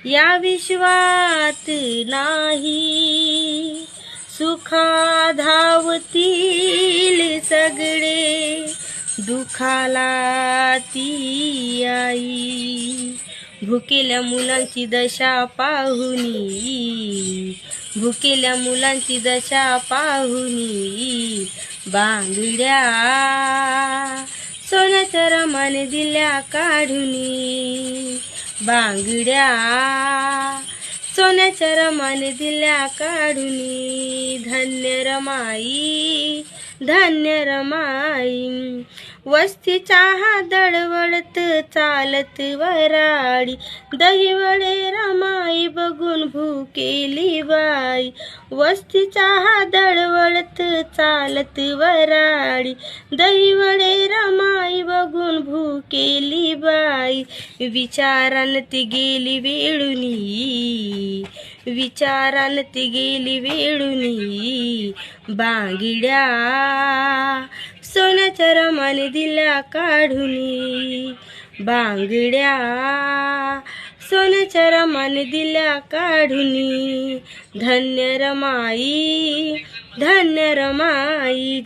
या विश्वात नाही सुखा धावतील सगळे, दुखाला ती आई. भुकेल्या मुलांची दशा पाहुनी, भुकेल्या मुलांची दशा पाहुनी, बांगड्या सोन्याच्या रमाने दिल्या काढुनी, बांगड्या सोन्याच्या रमाने दिल्या काढुनी. धन्य रमाई, धन्य रमाई. वस्तीच्या हा दळवळत चालत वराडी, दहीवडे रमाई बघून भुकेली बाई. वस्तीच्या हा दळवळत चालत वराडी, दहीवडे रमाई बघून भुकेली बाई. विचारान ती गेली वेळुनी, विचारान ती गेली वेळुनी, बांगड्या सोन्याच्या रमाने दिल्या काढुनी, बांगड्या सोन्याच्या रमाने दिल्या काढुनी. धन्य रमाई, धन्य रमाई.